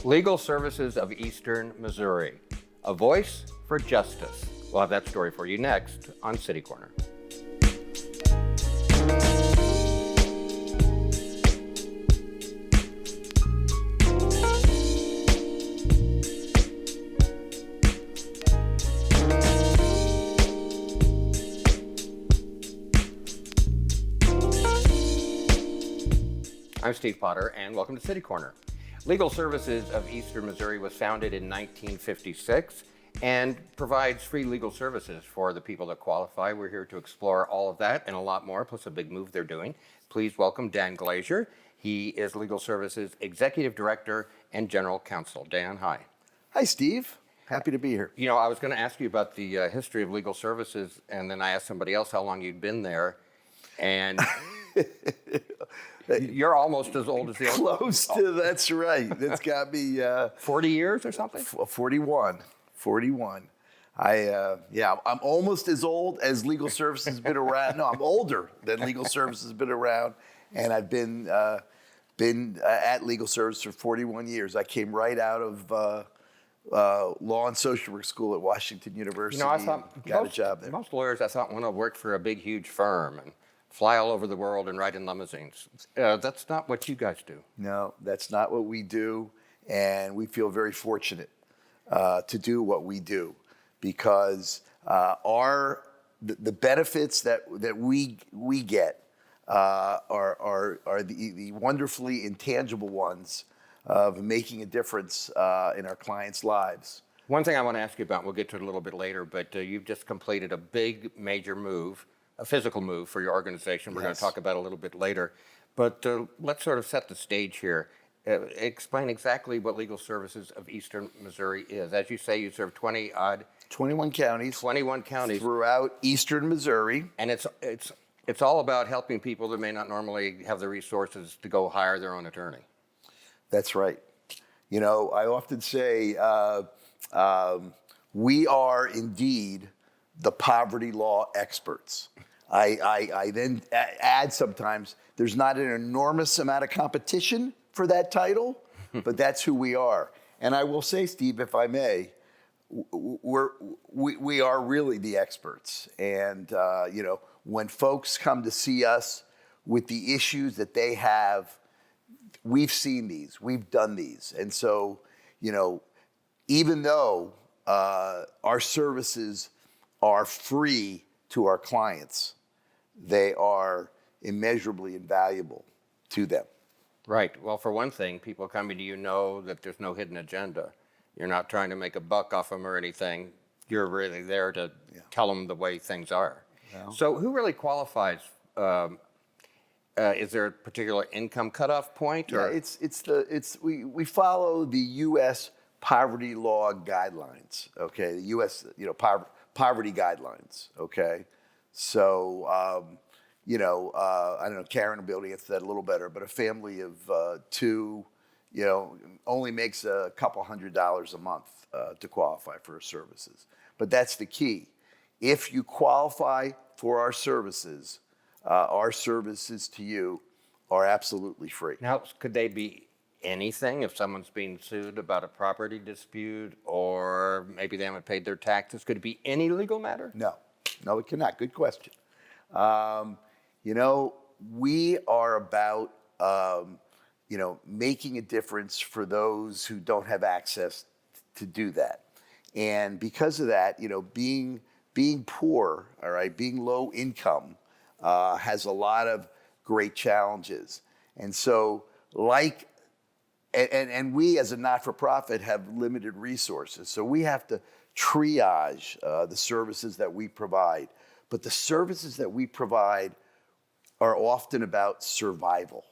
Legal Services of Eastern Missouri, a voice for justice. We'll have that story for you next on City Corner. I'm Steve Potter, and welcome to City Corner. Legal Services of Eastern Missouri was founded in 1956 and provides free legal services for the people that qualify. We're here to explore all of that and a lot more, plus a big move they're doing. Please welcome Dan Glazier. He is Legal Services Executive Director and General Counsel. Dan, hi. Hi, Steve. Happy to be here. You know, I was going to ask you about the history of legal services, and then I asked somebody else how long you'd been there, and you're almost as old as the old. Close to, that's right. That's got to be 40 years or something? 41. I'm almost as old as Legal Services has been around. No, I'm older than Legal Services has been around, and I've been at Legal Services for 41 years. I came right out of law and social work school at Washington University. You know, I thought got a job there. Most lawyers, I thought, want to work for a big, huge firm and fly all over the world and ride in limousines. That's not what you guys do. No, that's not what we do, and we feel very fortunate to do what we do because the benefits that we get are the wonderfully intangible ones of making a difference in our clients' lives. One thing I want to ask you about, we'll get to it a little bit later, but you've just completed a big, major move, a physical move for your organization. We're going to talk about it a little bit later. But let's sort of set the stage here. Explain exactly what Legal Services of Eastern Missouri is. As you say, you serve 21 counties. 21 counties. Throughout Eastern Missouri. And it's all about helping people that may not normally have the resources to go hire their own attorney. That's right. You know, I often say we are indeed the poverty law experts. I then add sometimes there's not an enormous amount of competition for that title, but that's who we are. And I will say, Steve, if I may, we are really the experts. And you know, when folks come to see us with the issues that they have, we've seen these, we've done these. And so, you know, even though our services are free to our clients, they are immeasurably invaluable to them. Right. Well, for one thing, people coming to you know that there's no hidden agenda. You're not trying to make a buck off them or anything. You're really there to tell them the way things are. Yeah. So who really qualifies? Is there a particular income cutoff point? Or? Yeah, we follow the U.S. poverty law guidelines. Okay, the U.S. Poverty guidelines. Okay, so I don't know. Karen will be able to answer that a little better. But a family of two, only makes a couple $100 a month to qualify for our services. But that's the key. If you qualify for our services to you are absolutely free. Now, could they be anything if someone's being sued about a property dispute or maybe they haven't paid their taxes? Could it be any legal matter? No, it cannot. Good question. We are about, making a difference for those who don't have access to do that. And because of that, being poor, all right, being low income, has a lot of great challenges. And so and we as a not-for-profit have limited resources. So we have to triage the services that we provide. But the services that we provide are often about survival,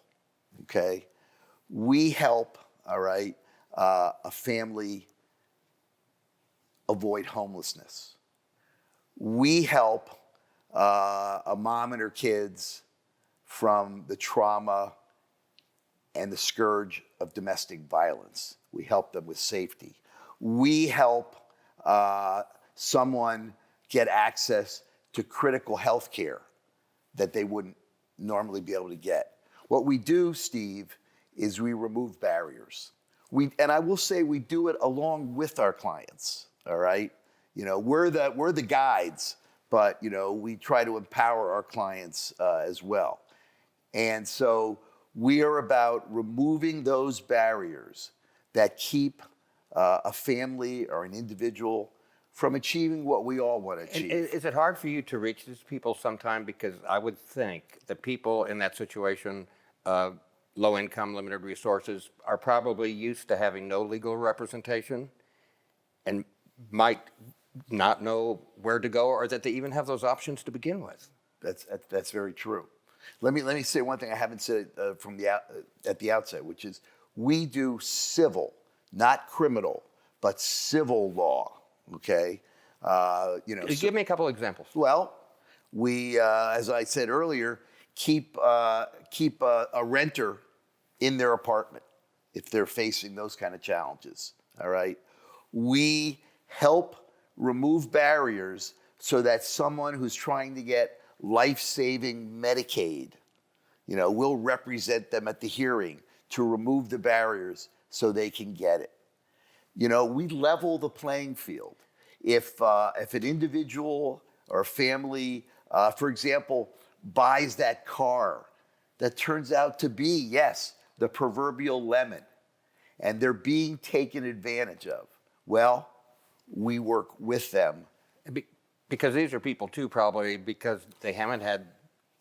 okay? We help, all right, a family avoid homelessness. We help a mom and her kids from the trauma and the scourge of domestic violence. We help them with safety. We help someone get access to critical health care that they wouldn't normally be able to get. What we do, Steve, is we remove barriers. And I will say we do it along with our clients. All right, we're the guides, but we try to empower our clients as well. And so we are about removing those barriers that keep a family or an individual from achieving what we all want to achieve. And is it hard for you to reach these people sometime? Because I would think that people in that situation, low income, limited resources, are probably used to having no legal representation and might not know where to go, or that they even have those options to begin with. That's very true. Let me say one thing I haven't said at the outset, which is we do civil, not criminal, but civil law. Okay, Give me a couple examples. Well, we, as I said earlier, keep a renter in their apartment if they're facing those kind of challenges. All right, we help remove barriers so that someone who's trying to get life-saving Medicaid, we'll represent them at the hearing to remove the barriers so they can get it. We level the playing field. If an individual or family, for example, buys that car that turns out to be, yes, the proverbial lemon, and they're being taken advantage of, well, we work with them. Because these are people too, probably because they haven't had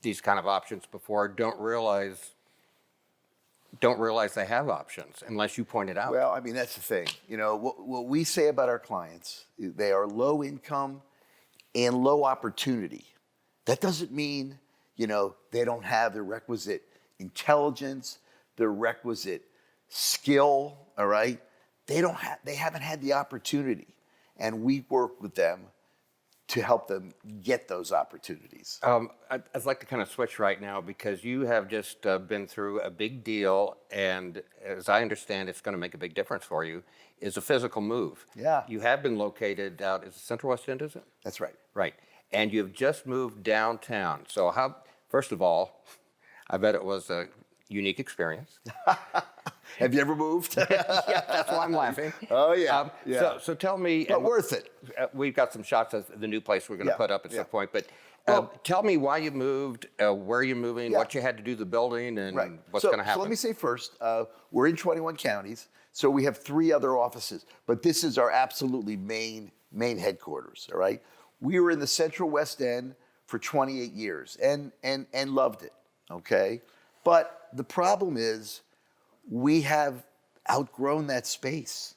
these kind of options before, don't realize they have options unless you point it out. Well, I mean, that's the thing. What we say about our clients, they are low income and low opportunity. That doesn't mean, they don't have the requisite intelligence, the requisite skill, all right? They haven't had the opportunity. And we work with them to help them get those opportunities. I'd like to kind of switch right now because you have just been through a big deal, and as I understand, it's going to make a big difference for you, is a physical move. Yeah. You have been located out, is it Central West End, is it? That's right. Right. And you've just moved downtown. So first of all, I bet it was a unique experience. Have you ever moved? Yeah, that's why I'm laughing. Oh, yeah. Yeah. So tell me. But worth it. We've got some shots of the new place we're going to put up at some point. But Well, tell me why you moved, where you're moving, Yeah. what you had to do the building, and Right. what's going to happen. So let me say first, we're in 21 counties, so we have 3 other offices, but this is our absolutely main headquarters, all right? We were in the Central West End for 28 years and loved it, okay? But the problem is we have outgrown that space.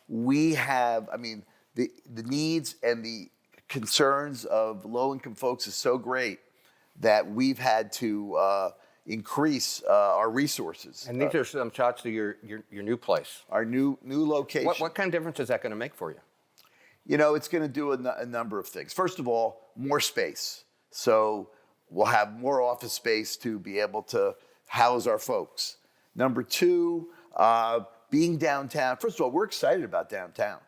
We have, the needs and the concerns of low-income folks is so great that we've had to increase our resources. And these are some shots of your new place. Our new location. What kind of difference is that going to make for you? It's going to do a number of things. First of all, more space. So we'll have more office space to be able to house our folks. Number 2, being downtown. First of all, we're excited about downtown.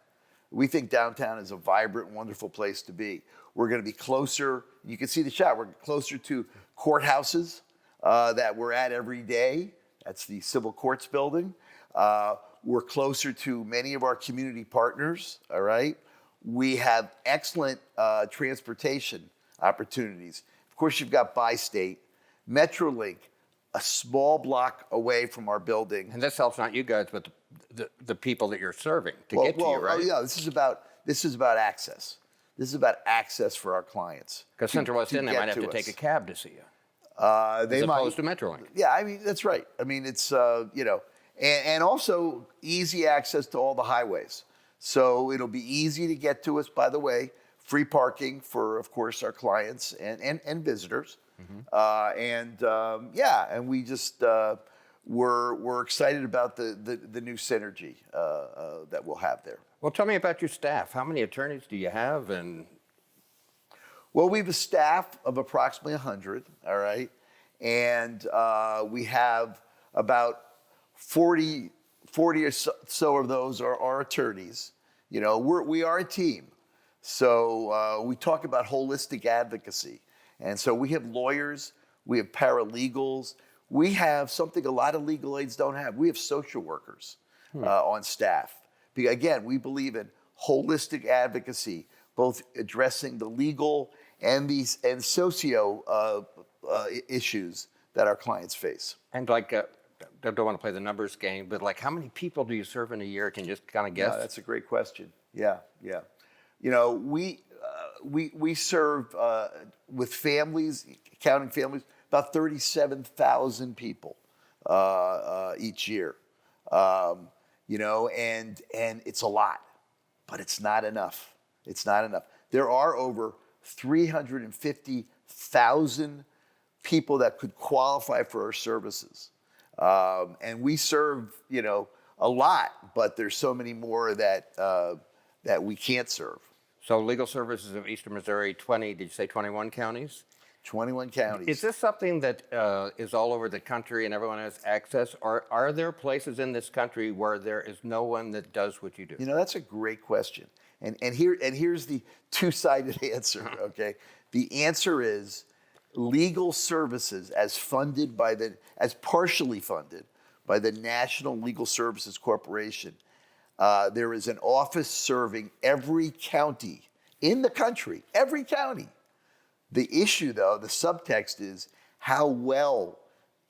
We think downtown is a vibrant, wonderful place to be. We're going to be closer. You can see the shot. We're closer to courthouses that we're at every day. That's the Civil Courts building. We're closer to many of our community partners, all right? We have excellent transportation opportunities. Of course, you've got Bi-State, Metrolink, a small block away from our building. And this helps not you guys, but the people that you're serving to get to you, right? Oh, yeah, this is about access. This is about access for our clients. Because Central West End, they might have to take a cab to see you. They as might, opposed to Metrolink. Yeah, that's right. It's, and also easy access to all the highways. So it'll be easy to get to us. By the way, free parking for, of course, our clients and visitors. Mm-hmm. And we just, we're excited about the new synergy that we'll have there. Well, tell me about your staff. How many attorneys do you have? Well, we have a staff of approximately 100, all right? And we have about 40 or so of those are attorneys. We are a team. So we talk about holistic advocacy. And so we have lawyers, we have paralegals, we have something a lot of legal aids don't have. We have social workers on staff. Again, we believe in holistic advocacy, both addressing the legal and socio issues that our clients face. And like, I don't want to play the numbers game, but like, how many people do you serve in a year? Can you just kind of guess? Yeah, that's a great question. Yeah. You know, we serve with families, counting families, about 37,000 people each year. You know, and it's a lot, but it's not enough. It's not enough. There are over 350,000 people that could qualify for our services. And we serve, you know, a lot, but there's so many more that we can't serve. So Legal Services of Eastern Missouri, did you say 21 counties? 21 counties. Is this something that is all over the country and everyone has access? Or are there places in this country where there is no one that does what you do? You know, that's a great question. And here's the two-sided answer, okay? The answer is legal services as partially funded by the National Legal Services Corporation. There is an office serving every county in the country, every county. The issue, though, the subtext is how well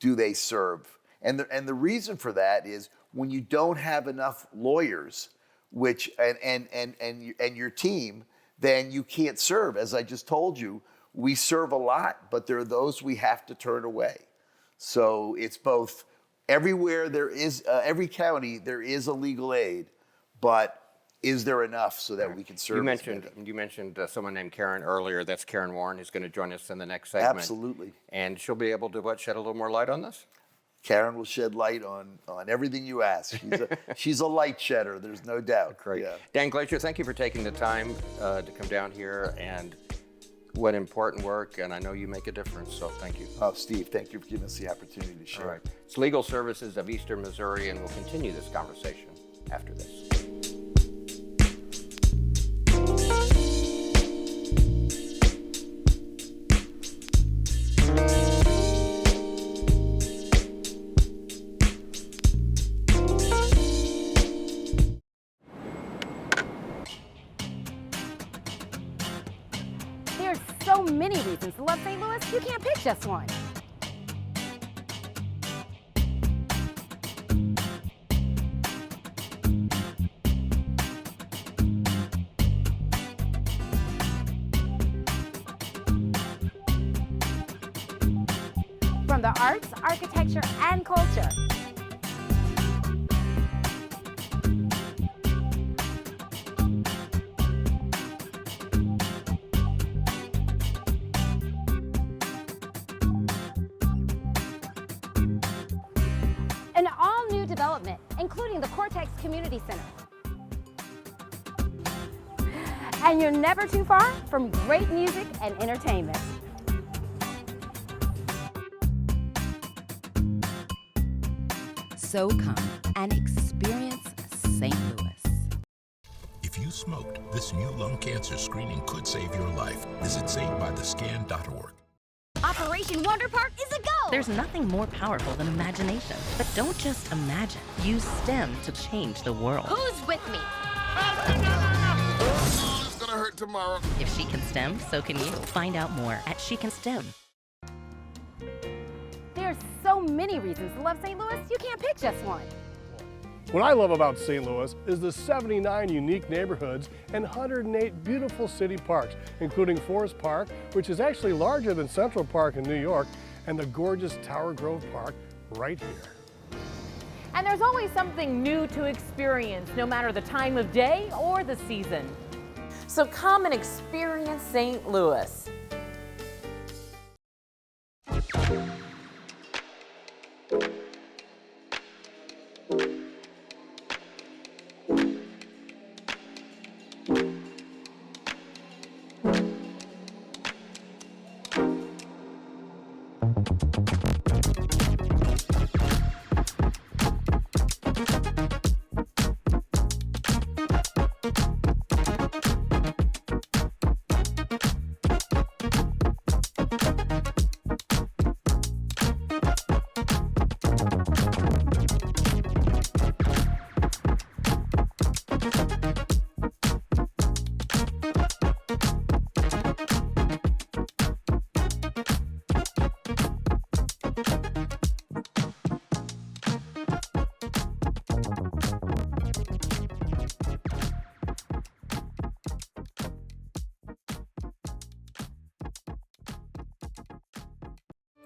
do they serve? And the reason for that is when you don't have enough lawyers, and your team, then you can't serve. As I just told you, we serve a lot, but there are those we have to turn away. So it's both everywhere there is, every county there is a legal aid, but is there enough so that we can serve? You mentioned someone named Karen earlier. That's Karen Warren, who's going to join us in the next segment. Absolutely. And she'll be able to shed a little more light on this? Karen will shed light on everything you ask. She's a light shedder, there's no doubt. Great. Yeah. Dan Glazier, thank you for taking the time to come down here, and what important work, and I know you make a difference, so thank you. Oh, Steve, thank you for giving us the opportunity to share. All right. It's Legal Services of Eastern Missouri, and we'll continue this conversation after this. There's so many reasons to love St. Louis, you can't pick just one. From the arts, architecture, and culture. An all-new development, including the Cortex Community Center. And you're never too far from great music and entertainment. So come and experience St. Louis. If you smoked, this new lung cancer screening could save your life. Visit SaveByTheScan.org. Operation Wonder Park is a go! There's nothing more powerful than imagination. But don't just imagine. Use STEM to change the world. Who's with me? It's gonna hurt tomorrow. If she can STEM, so can you. Find out more at She Can STEM. There's so many reasons to love St. Louis, you can't pick just one. What I love about St. Louis is the 79 unique neighborhoods and 108 beautiful city parks, including Forest Park, which is actually larger than Central Park in New York, and the gorgeous Tower Grove Park right here. And there's always something new to experience, no matter the time of day or the season. So come and experience St. Louis.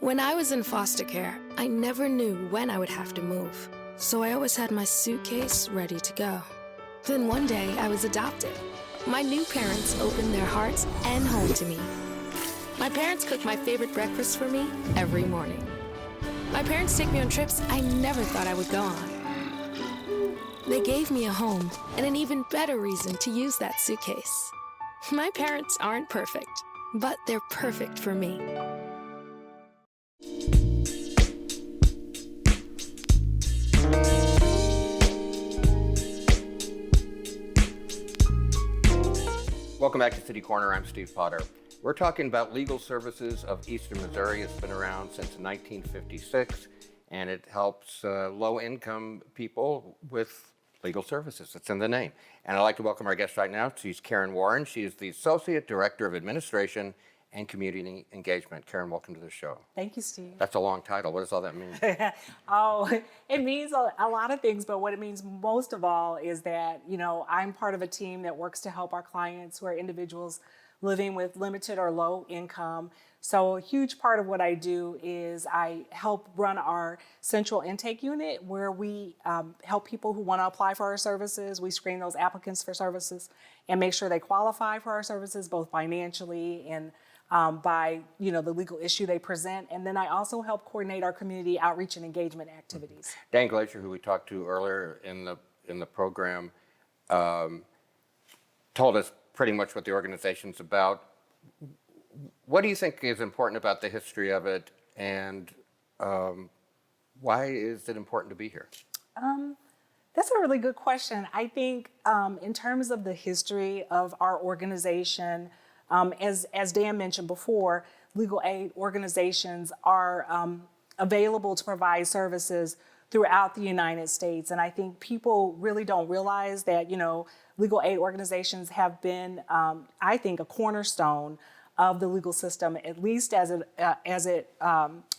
When I was in foster care, I never knew when I would have to move, so I always had my suitcase ready to go. Then one day, I was adopted. My new parents opened their hearts and home to me. My parents cook my favorite breakfast for me every morning. My parents take me on trips I never thought I would go on. They gave me a home and an even better reason to use that suitcase. My parents aren't perfect, but they're perfect for me. Welcome back to City Corner. I'm Steve Potter. We're talking about Legal Services of Eastern Missouri. It's been around since 1956, and it helps low-income people with legal services. It's in the name. And I'd like to welcome our guest right now. She's Karen Warren. She is the Associate Director of Administration and Community Engagement. Karen, welcome to the show. Thank you, Steve. That's a long title. What does all that mean? Oh, it means a lot of things, but what it means most of all is that, I'm part of a team that works to help our clients who are individuals living with limited or low income. So a huge part of what I do is I help run our central intake unit where we help people who want to apply for our services. We screen those applicants for services and make sure they qualify for our services, both financially and by the legal issue they present. And then I also help coordinate our community outreach and engagement activities. Dan Glazier, who we talked to earlier in the program, told us pretty much what the organization's about. What do you think is important about the history of it, and why is it important to be here? That's a really good question. I think in terms of the history of our organization, as Dan mentioned before, legal aid organizations are available to provide services throughout the United States. And I think people really don't realize that, legal aid organizations have been, I think, a cornerstone of the legal system, at least as it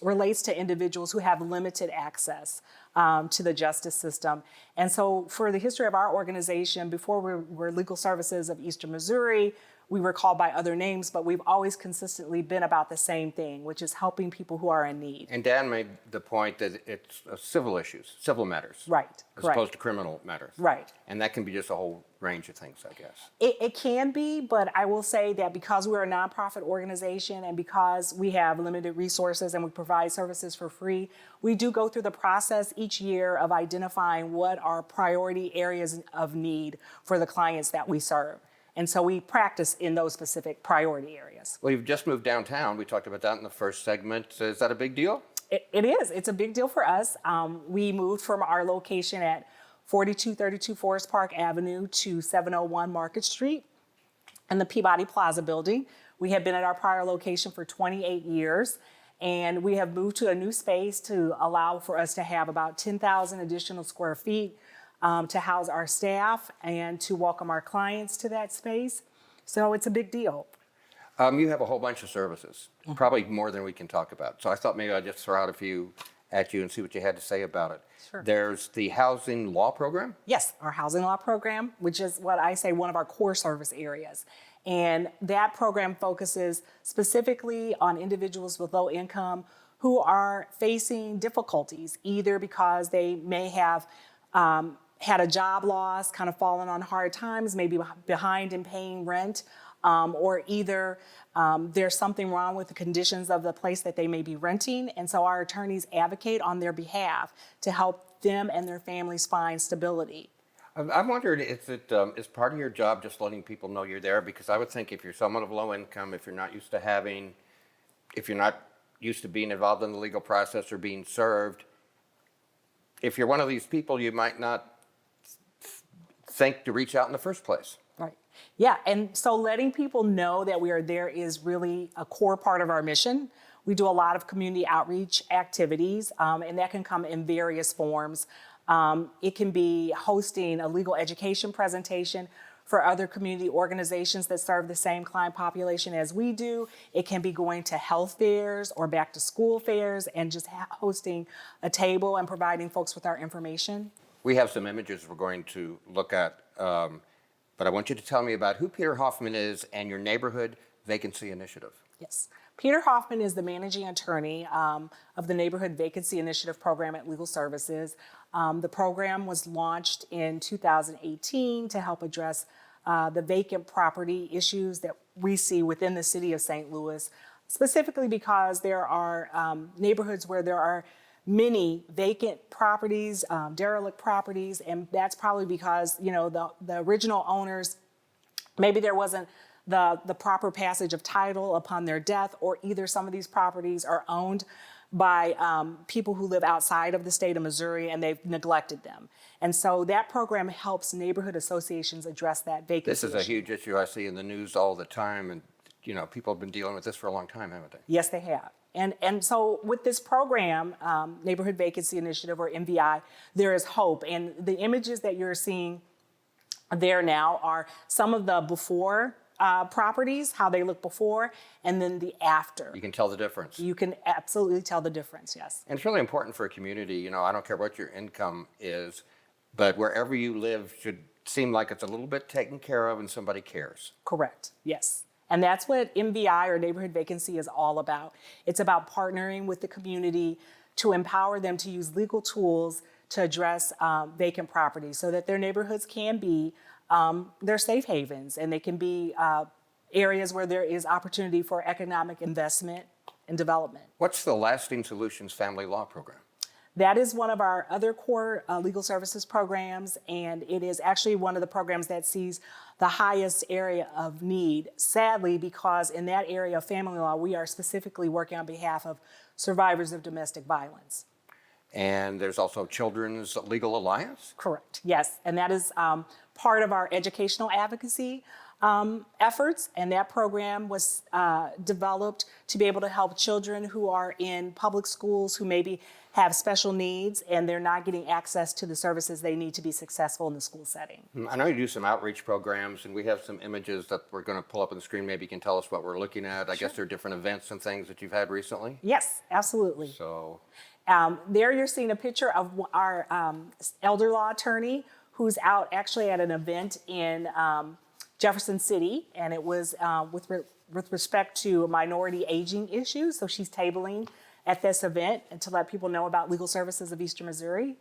relates to individuals who have limited access to the justice system. And so for the history of our organization, before we were Legal Services of Eastern Missouri, we were called by other names, but we've always consistently been about the same thing, which is helping people who are in need. And Dan made the point that it's civil issues, civil matters. Right, As correct. opposed to criminal matters. Right. And that can be just a whole range of things, I guess. It can be, but I will say that because we're a nonprofit organization and because we have limited resources and we provide services for free, we do go through the process each year of identifying what are priority areas of need for the clients that we serve. And so we practice in those specific priority areas. Well, you've just moved downtown. We talked about that in the first segment. Is that a big deal? It is. It's a big deal for us. We moved from our location at 4232 Forest Park Avenue to 701 Market Street in the Peabody Plaza building. We have been at our prior location for 28 years, and we have moved to a new space to allow for us to have about 10,000 additional square feet to house our staff and to welcome our clients to that space. So it's a big deal. You have a whole bunch of services, probably more than we can talk about. So I thought maybe I'd just throw out a few at you and see what you had to say about it. Sure. There's the housing law program. Yes, our housing law program, which is what I say one of our core service areas. And that program focuses specifically on individuals with low income who are facing difficulties, either because they may have had a job loss, kind of fallen on hard times, maybe behind in paying rent, or either there's something wrong with the conditions of the place that they may be renting. And so our attorneys advocate on their behalf to help them and their families find stability. I'm wondering if it is part of your job just letting people know you're there, because I would think if you're someone of low income, if you're not used to being involved in the legal process or being served, if you're one of these people, you might not think to reach out in the first place. Right. Yeah. And so letting people know that we are there is really a core part of our mission. We do a lot of community outreach activities, and that can come in various forms. It can be hosting a legal education presentation for other community organizations that serve the same client population as we do. It can be going to health fairs or back to school fairs and just hosting a table and providing folks with our information. We have some images we're going to look at, but I want you to tell me about who Peter Hoffman is and your neighborhood vacancy initiative. Yes. Peter Hoffman is the managing attorney of the Neighborhood Vacancy Initiative program at Legal Services. The program was launched in 2018 to help address the vacant property issues that we see within the city of St. Louis, specifically because there are neighborhoods where there are many vacant properties, derelict properties, and that's probably because, you know, the original owners, maybe there wasn't the proper passage of title upon their death, or either some of these properties are owned by people who live outside of the state of Missouri and they've neglected them. And so that program helps neighborhood associations address that vacancy This is a issue. huge issue I see in the news all the time, and you know, people have been dealing with this for a long time, haven't they? Yes, they have. And so with this program, Neighborhood Vacancy Initiative, or NVI, there is hope. And the images that you're seeing there now are some of the before properties, how they look before, and then the after. You can tell the difference. You can absolutely tell the difference, yes. And it's really important for a community. You know, I don't care what your income is, but wherever you live should seem like it's a little bit taken care of and somebody cares. Correct, yes. And that's what NVI, or Neighborhood Vacancy, is all about. It's about partnering with the community to empower them to use legal tools to address vacant properties so that their neighborhoods can be their safe havens, and they can be areas where there is opportunity for economic investment and development. What's the Lasting Solutions Family Law Program? That is one of our other core legal services programs, and it is actually one of the programs that sees the highest area of need, sadly, because in that area of family law, we are specifically working on behalf of survivors of domestic violence. And there's also Children's Legal Alliance? Correct, yes, and that is part of our educational advocacy efforts, and that program was developed to be able to help children who are in public schools who maybe have special needs and they're not getting access to the services they need to be successful in the school setting. I know you do some outreach programs, and we have some images that we're going to pull up on the screen. Maybe you can tell us what we're looking at. I guess there are different events and things that you've had recently. Yes, absolutely. So there you're seeing a picture of our elder law attorney who's out actually at an event in Jefferson City, and it was with respect to minority aging issues. So she's tabling at this event and to let people know about Legal Services of Eastern Missouri.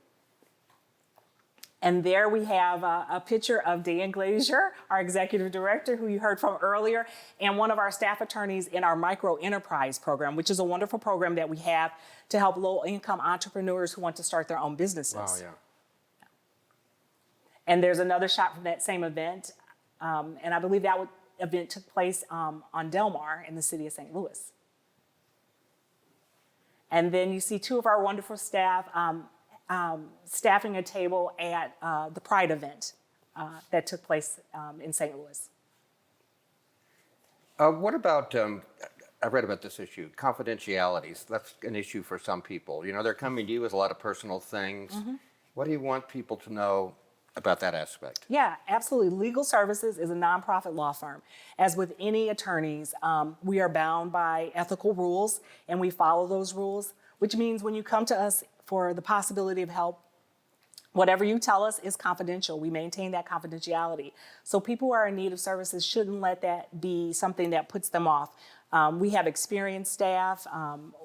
And there we have a picture of Dan Glazier, our executive director, who you heard from earlier, and one of our staff attorneys in our micro enterprise program, which is a wonderful program that we have to help low-income entrepreneurs who want to start their own businesses. wow, yeah. And there's another shot from that same event, and I believe that event took place on Delmar in the city of St. Louis. And then you see two of our wonderful staff staffing a table at the Pride event that took place in St. Louis. What about, I read about this issue, confidentialities. That's an issue for some people. You know, they're coming to you with a lot of personal things. Mm-hmm. What do you want people to know about that aspect? Yeah, absolutely. Legal Services is a nonprofit law firm. As with any attorneys, we are bound by ethical rules, and we follow those rules, which means when you come to us for the possibility of help, whatever you tell us is confidential. We maintain that confidentiality. So people who are in need of services shouldn't let that be something that puts them off. We have experienced staff.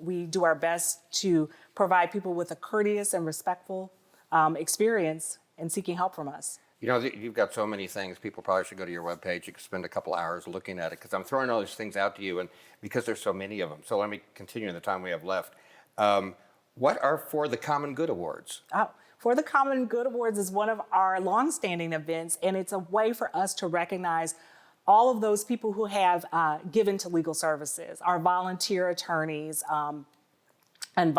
We do our best to provide people with a courteous and respectful experience in seeking help from us. You know, you've got so many things. People probably should go to your webpage. You can spend a couple hours looking at it, because I'm throwing all these things out to you, and because there's so many of them. So let me continue in the time we have left. What are For the Common Good Awards? For the Common Good Awards is one of our longstanding events, and it's a way for us to recognize all of those people who have given to legal services, our volunteer attorneys, and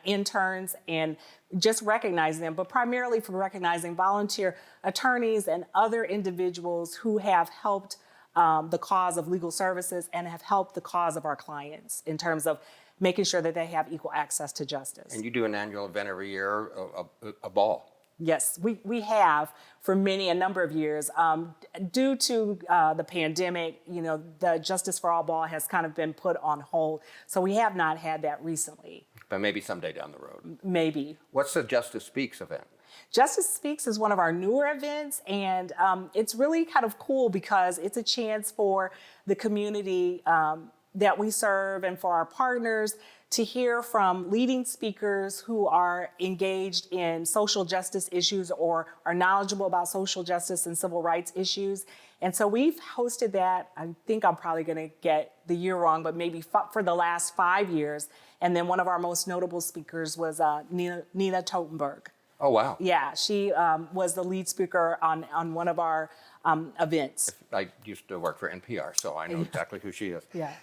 interns, and just recognizing them, but primarily for recognizing volunteer attorneys and other individuals who have helped the cause of legal services and have helped the cause of our clients in terms of making sure that they have equal access to justice. And you do an annual event every year, a ball. Yes, we have for a number of years. Due to the pandemic, you know, the Justice for All Ball has kind of been put on hold. So we have not had that recently. But maybe someday down the road. Maybe. What's the Justice Speaks event? Justice Speaks is one of our newer events, and it's really kind of cool because it's a chance for the community that we serve and for our partners to hear from leading speakers who are engaged in social justice issues or are knowledgeable about social justice and civil rights issues. And so we've hosted that, I think I'm probably gonna get the year wrong, but maybe for the last 5 years. And then one of our most notable speakers was Nina Totenberg. Oh, wow. Yeah, she was the lead speaker on one of our events. I used to work for NPR, so I know exactly who she is. Yeah.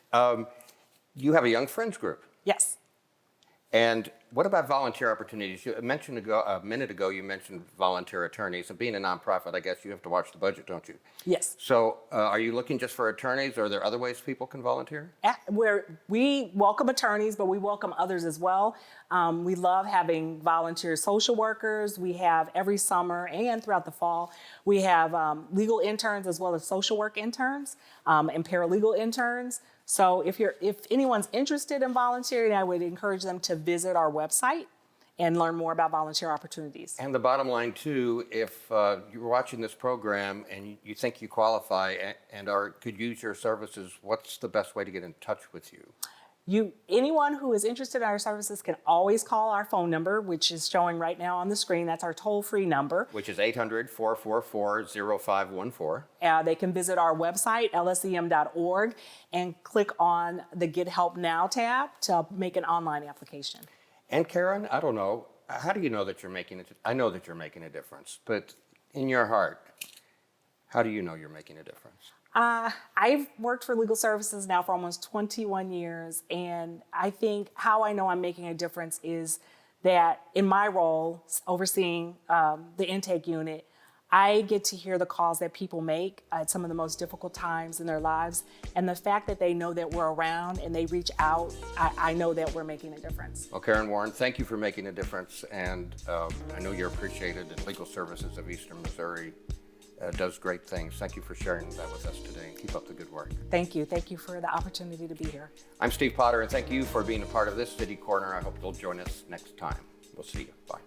You have a young friends group. Yes. And what about volunteer opportunities? You mentioned a minute ago, you mentioned volunteer attorneys. And being a nonprofit, I guess you have to watch the budget, don't you? Yes. So are you looking just for attorneys, or are there other ways people can volunteer? We welcome attorneys, but we welcome others as well. We love having volunteer social workers. We have every summer and throughout the fall, we have legal interns as well as social work interns and paralegal interns. So if anyone's interested in volunteering, I would encourage them to visit our website and learn more about volunteer opportunities. And the bottom line too, if you're watching this program and you think you qualify and could use your services, what's the best way to get in touch with you? Anyone who is interested in our services can always call our phone number, which is showing right now on the screen. That's our toll-free number. Which is 800-444-0514. They can visit our website, lsem.org, and click on the Get Help Now tab to make an online application. And Karen, I don't know, how do you know that you're making it? I know that you're making a difference, but in your heart, how do you know you're making a difference? I've worked for legal services now for almost 21 years, and I think how I know I'm making a difference is that in my role, overseeing the intake unit, I get to hear the calls that people make at some of the most difficult times in their lives, and the fact that they know that we're around and they reach out, I know that we're making a difference. Well, Karen Warren, thank you for making a difference, and I know you're appreciated, and Legal Services of Eastern Missouri does great things. Thank you for sharing that with us today, and keep up the good work. Thank you. Thank you for the opportunity to be here. I'm Steve Potter, and thank you for being a part of this City Corner. I hope you'll join us next time. We'll see you. Bye.